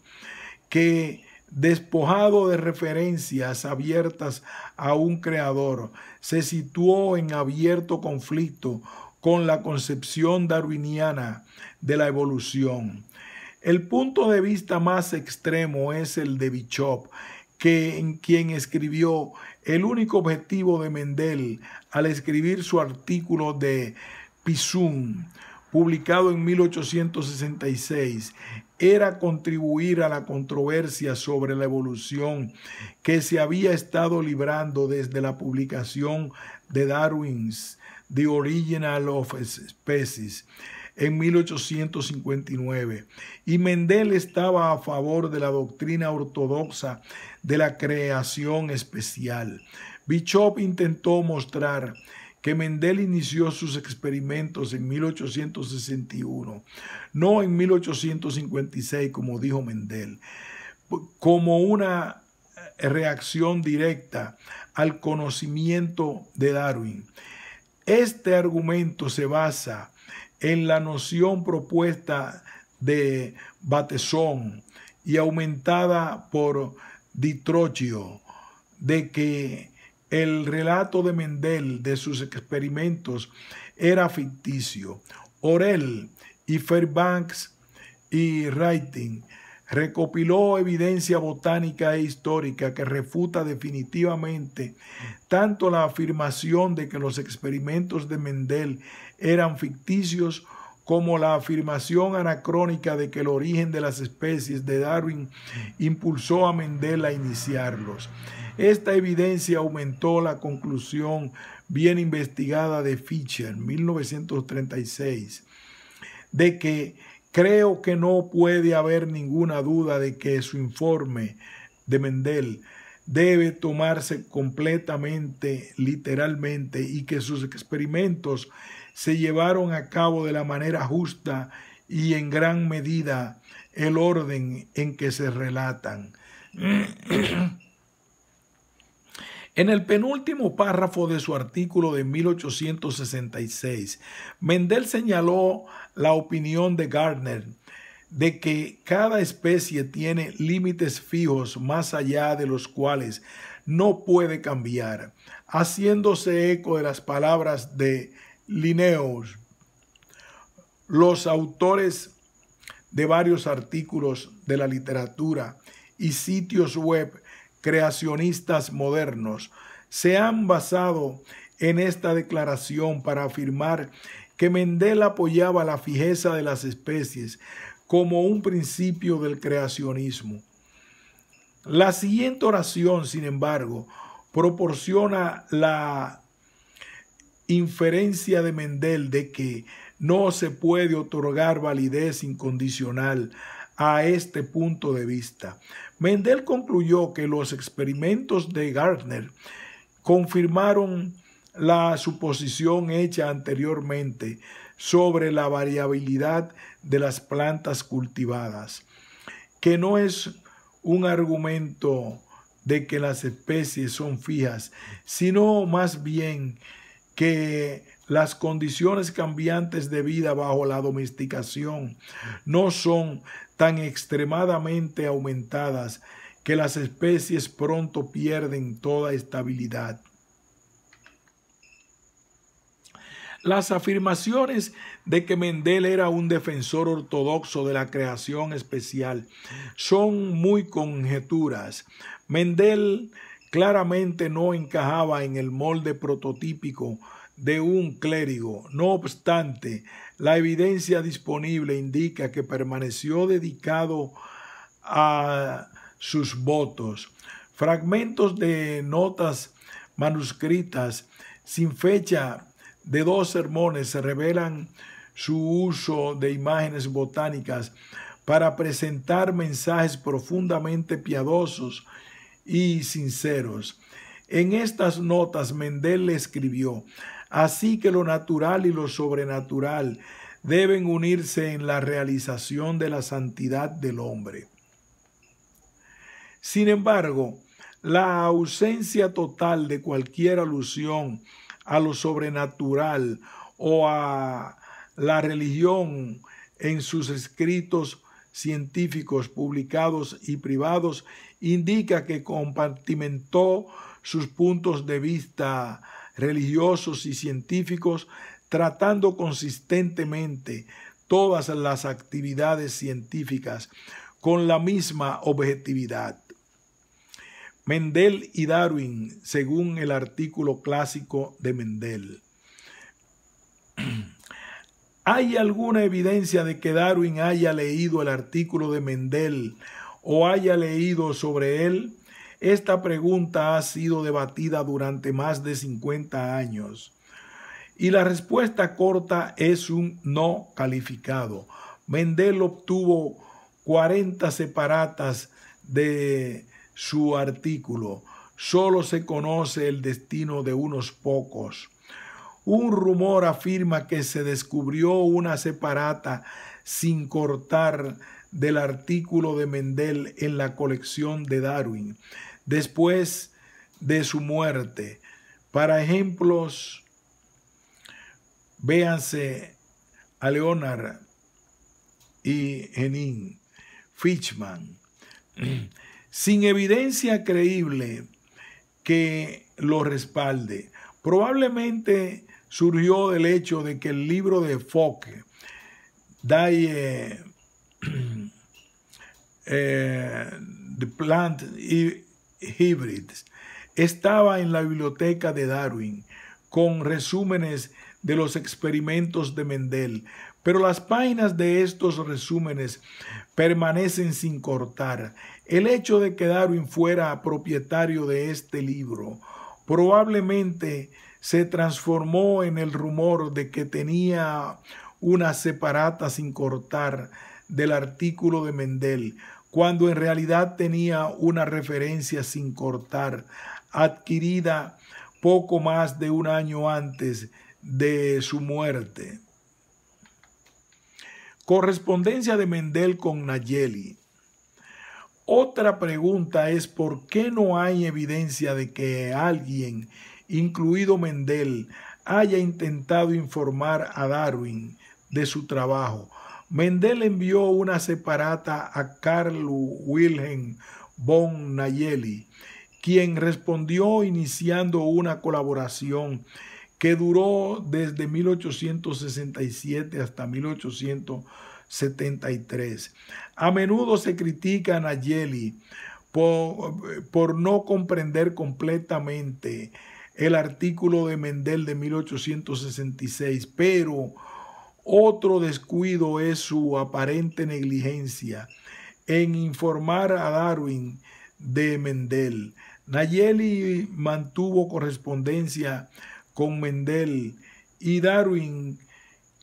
que, despojado de referencias abiertas a un creador, se situó en abierto conflicto con la concepción darwiniana de la evolución. El punto de vista más extremo es el de Bishop, quien escribió el único objetivo de Mendel al escribir su artículo de Pisum, publicado en 1866, era contribuir a la controversia sobre la evolución que se había estado librando desde la publicación de Darwin's The Origin of Species en 1859, y Mendel estaba a favor de la doctrina ortodoxa de la creación especial. Bishop intentó mostrar que Mendel inició sus experimentos en 1861, no en 1856, como dijo Mendel, como una reacción directa al conocimiento de Darwin. Este argumento se basa en la noción propuesta de Bateson y aumentada por Ditrocchio de que el relato de Mendel de sus experimentos era ficticio. Orell y Fairbanks y Writing recopiló evidencia botánica e histórica que refuta definitivamente tanto la afirmación de que los experimentos de Mendel eran ficticios como la afirmación anacrónica de que el origen de las especies de Darwin impulsó a Mendel a iniciarlos. Esta evidencia aumentó la conclusión bien investigada de Fischer, 1936, de que creo que no puede haber ninguna duda de que su informe de Mendel debe tomarse completamente literalmente y que sus experimentos se llevaron a cabo de la manera justa y en gran medida el orden en que se relatan. En el penúltimo párrafo de su artículo de 1866, Mendel señaló la opinión de Gardner de que cada especie tiene límites fijos más allá de los cuales no puede cambiar, haciéndose eco de las palabras de Linnaeus. Los autores de varios artículos de la literatura y sitios web creacionistas modernos se han basado en esta declaración para afirmar que Mendel apoyaba la fijeza de las especies como un principio del creacionismo. La siguiente oración, sin embargo, proporciona la inferencia de Mendel de que no se puede otorgar validez incondicional a este punto de vista. Mendel concluyó que los experimentos de Gardner confirmaron la suposición hecha anteriormente sobre la variabilidad de las plantas cultivadas, que no es un argumento de que las especies son fijas, sino más bien que las condiciones cambiantes de vida bajo la domesticación no son tan extremadamente aumentadas que las especies pronto pierden toda estabilidad. Las afirmaciones de que Mendel era un defensor ortodoxo de la creación especial son muy conjeturas. Mendel claramente no encajaba en el molde prototípico de un clérigo. No obstante, la evidencia disponible indica que permaneció dedicado a sus votos. Fragmentos de notas manuscritas sin fecha de 2 sermones revelan su uso de imágenes botánicas para presentar mensajes profundamente piadosos y sinceros. En estas notas Mendel le escribió: así que lo natural y lo sobrenatural deben unirse en la realización de la santidad del hombre. Sin embargo, la ausencia total de cualquier alusión a lo sobrenatural o a la religión en sus escritos científicos publicados y privados indica que compartimentó sus puntos de vista religiosos y científicos, tratando consistentemente todas las actividades científicas con la misma objetividad. Mendel y Darwin, según el artículo clásico de Mendel. ¿Hay alguna evidencia de que Darwin haya leído el artículo de Mendel o haya leído sobre él? Esta pregunta ha sido debatida durante más de 50 años y la respuesta corta es un no calificado. Mendel obtuvo 40 separatas de su artículo. Solo se conoce el destino de unos pocos. Un rumor afirma que se descubrió una separata sin cortar del artículo de Mendel en la colección de Darwin después de su muerte. Para ejemplos, véanse a Leonard y Henning Fishman. Sin evidencia creíble que lo respalde. Probablemente surgió del hecho de que el libro de Fouque, The Plant Hybrids, estaba en la biblioteca de Darwin con resúmenes de los experimentos de Mendel, pero las páginas de estos resúmenes permanecen sin cortar. El hecho de que Darwin fuera propietario de este libro probablemente se transformó en el rumor de que tenía una separata sin cortar del artículo de Mendel, cuando en realidad tenía una referencia sin cortar adquirida poco más de un año antes de su muerte. Correspondencia de Mendel con Nayeli. Otra pregunta es ¿por qué no hay evidencia de que alguien, incluido Mendel, haya intentado informar a Darwin de su trabajo? Mendel envió una separata a Carl Wilhelm von Nayeli, quien respondió iniciando una colaboración que duró desde 1867 hasta 1873. A menudo se critica a Nayeli por no comprender completamente el artículo de Mendel de 1866, pero otro descuido es su aparente negligencia en informar a Darwin de Mendel. Nayeli mantuvo correspondencia con Mendel y Darwin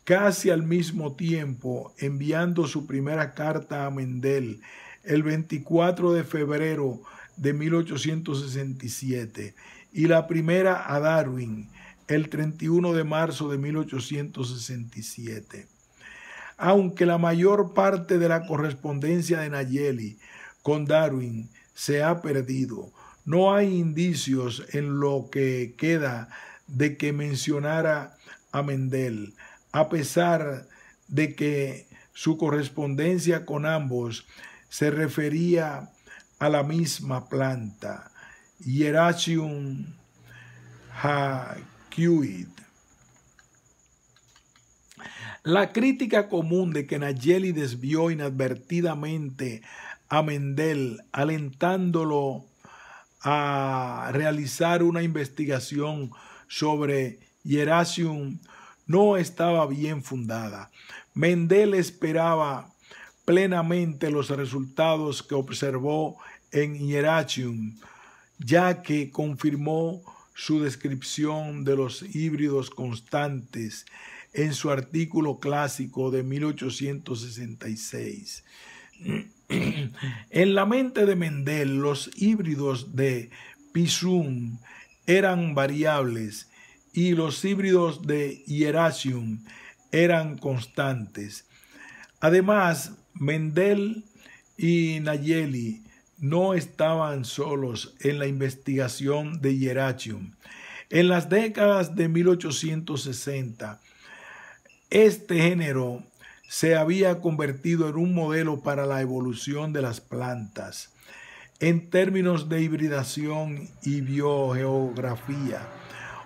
casi al mismo tiempo, enviando su primera carta a Mendel el 24 de febrero de 1867 y la primera a Darwin el 31 de marzo de 1867. Aunque la mayor parte de la correspondencia de Nayeli con Darwin se ha perdido, no hay indicios en lo que queda de que mencionara a Mendel, a pesar de que su correspondencia con ambos se refería a la misma planta, Hieracium haequid. La crítica común de que Nayeli desvió inadvertidamente a Mendel, alentándolo a realizar una investigación sobre Hieracium, no estaba bien fundada. Mendel esperaba plenamente los resultados que observó en Hieracium, ya que confirmó su descripción de los híbridos constantes en su artículo clásico de 1866. En la mente de Mendel, los híbridos de Pisum eran variables y los híbridos de Hieracium eran constantes. Además, Mendel y Nayeli no estaban solos en la investigación de Hieracium. En las décadas de 1860, este género se había convertido en un modelo para la evolución de las plantas. En términos de hibridación y biogeografía,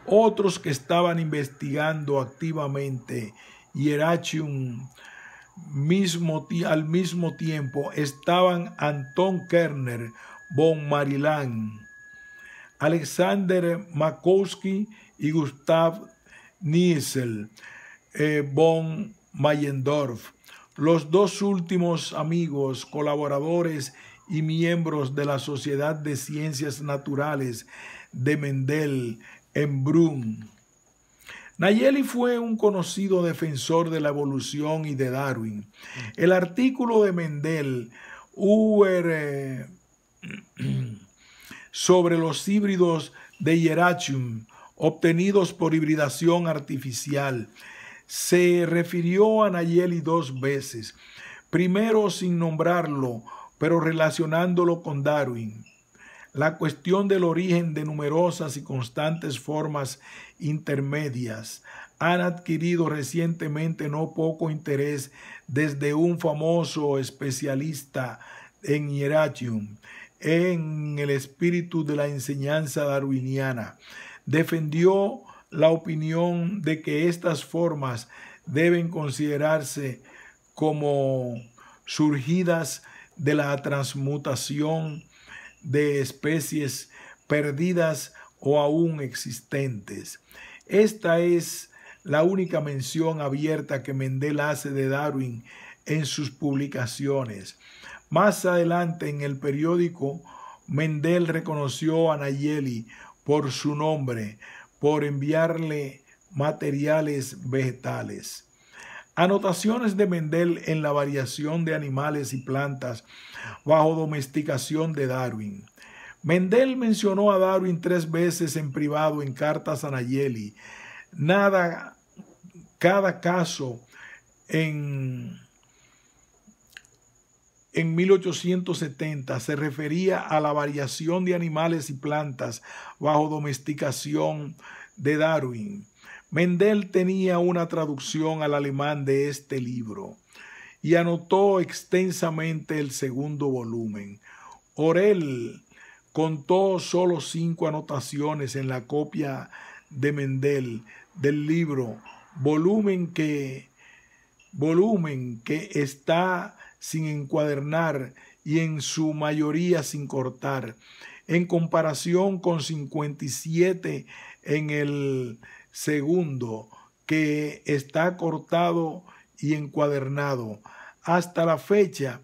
otros que estaban investigando activamente Hieracium al mismo tiempo estaban Anton Kerner von Marilhan, Alexander Makowski y Gustav Niesel von Mayendorf. Los dos últimos amigos, colaboradores y miembros de la Sociedad de Ciencias Naturales de Mendel en Brunn. Nayeli fue un conocido defensor de la evolución y de Darwin. El artículo de Mendel sobre los híbridos de Hieracium obtenidos por hibridación artificial se refirió a Nayeli dos veces, primero sin nombrarlo, pero relacionándolo con Darwin. La cuestión del origen de numerosas y constantes formas intermedias han adquirido recientemente no poco interés desde un famoso especialista en Hieracium, en el espíritu de la enseñanza darwiniana. Defendió la opinión de que estas formas deben considerarse como surgidas de la transmutación de especies perdidas o aún existentes. Esta es la única mención abierta que Mendel hace de Darwin en sus publicaciones. Más adelante en el periódico, Mendel reconoció a Nayeli por su nombre, por enviarle materiales vegetales. Anotaciones de Mendel en la variación de animales y plantas bajo domesticación de Darwin. Mendel mencionó a Darwin 3 veces en privado en cartas a Nayeli. Cada caso en 1870 se refería a la variación de animales y plantas bajo domesticación de Darwin. Mendel tenía una traducción al alemán de este libro y anotó extensamente el segundo volumen. Orell contó solo 5 anotaciones en la copia de Mendel del libro, volumen que está sin encuadernar y en su mayoría sin cortar, en comparación con 57 en el segundo, que está cortado y encuadernado. Hasta la fecha,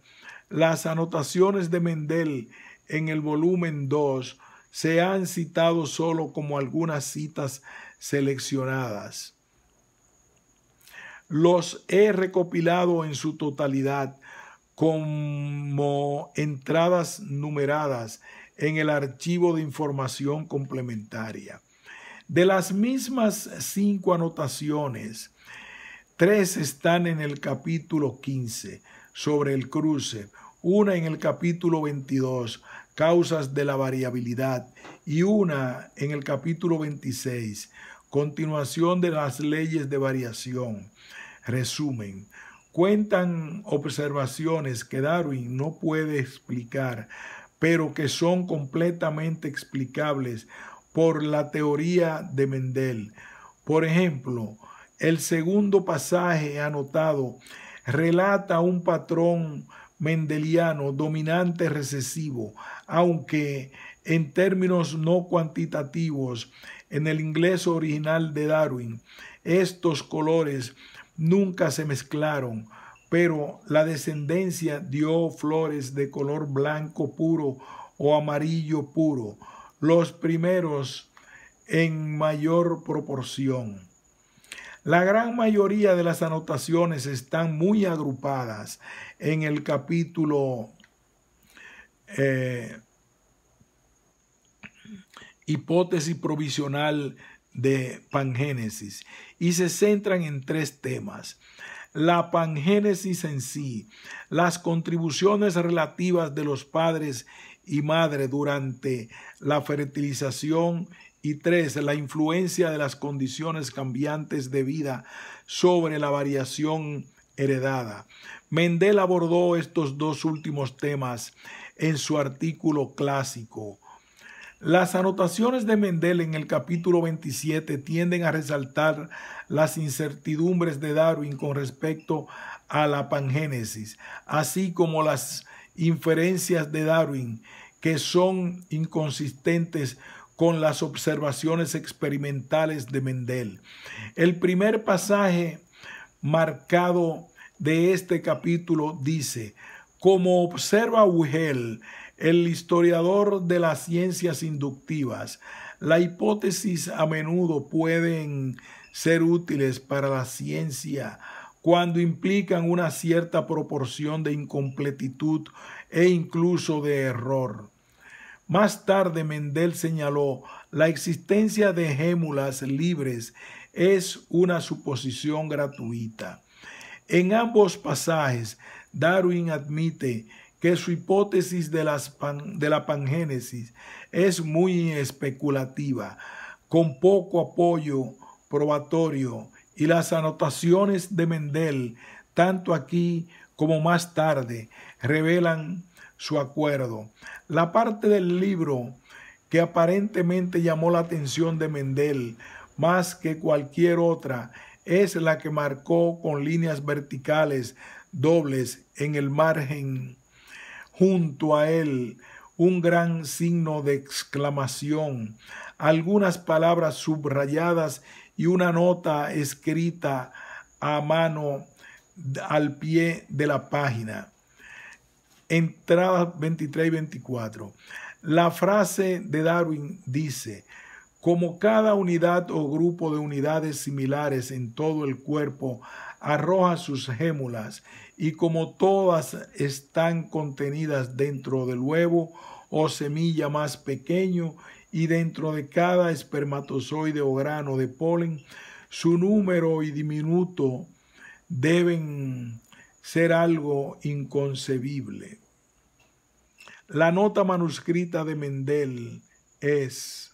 las anotaciones de Mendel en el volumen 2 se han citado solo como algunas citas seleccionadas. Los he recopilado en su totalidad como entradas numeradas en el archivo de información complementaria. De las mismas 5 anotaciones, 3 están en el capítulo 15 sobre el cruce, una en el capítulo 22, causas de la variabilidad, y una en el capítulo 26, continuación de las leyes de variación. Resumen: cuentan observaciones que Darwin no puede explicar, pero que son completamente explicables por la teoría de Mendel. Por ejemplo, el segundo pasaje anotado relata un patrón mendeliano dominante recesivo, aunque en términos no cuantitativos, en el inglés original de Darwin, estos colores nunca se mezclaron, pero la descendencia dio flores de color blanco puro o amarillo puro, los primeros en mayor proporción. La gran mayoría de las anotaciones están muy agrupadas en el capítulo hipótesis provisional de pangénesis y se centran en 3 temas: la pangénesis en sí, las contribuciones relativas de los padres y madre durante la fertilización, y 3, la influencia de las condiciones cambiantes de vida sobre la variación heredada. Mendel abordó estos 2 últimos temas en su artículo clásico. Las anotaciones de Mendel en el capítulo 27 tienden a resaltar las incertidumbres de Darwin con respecto a la pangénesis, así como las inferencias de Darwin que son inconsistentes con las observaciones experimentales de Mendel. El primer pasaje marcado de este capítulo dice: como observa Whittle, el historiador de las ciencias inductivas, la hipótesis a menudo pueden ser útiles para la ciencia cuando implican una cierta proporción de incompletitud e incluso de error. Más tarde, Mendel señaló: la existencia de gémulas libres es una suposición gratuita. En ambos pasajes, Darwin admite que su hipótesis de la pangénesis es muy especulativa, con poco apoyo probatorio, y las anotaciones de Mendel, tanto aquí como más tarde, revelan su acuerdo. La parte del libro que aparentemente llamó la atención de Mendel más que cualquier otra es la que marcó con líneas verticales dobles en el margen junto a él un gran signo de exclamación, algunas palabras subrayadas y una nota escrita a mano al pie de la página. Entradas 23 y 24. La frase de Darwin dice: como cada unidad o grupo de unidades similares en todo el cuerpo arroja sus gémulas, y como todas están contenidas dentro del huevo o semilla más pequeño y dentro de cada espermatozoide o grano de polen, su número y diminuto deben ser algo inconcebible. La nota manuscrita de Mendel es: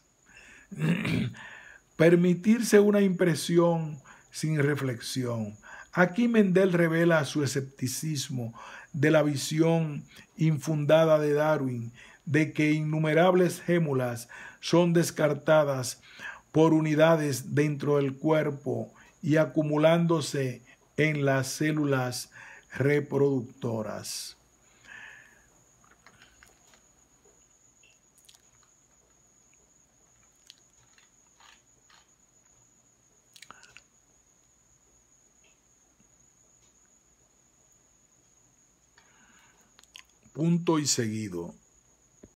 permitirse una impresión sin reflexión. Aquí Mendel revela su escepticismo de la visión infundada de Darwin de que innumerables gémulas son descartadas por unidades dentro del cuerpo y acumulándose en las células reproductoras. Punto y seguido.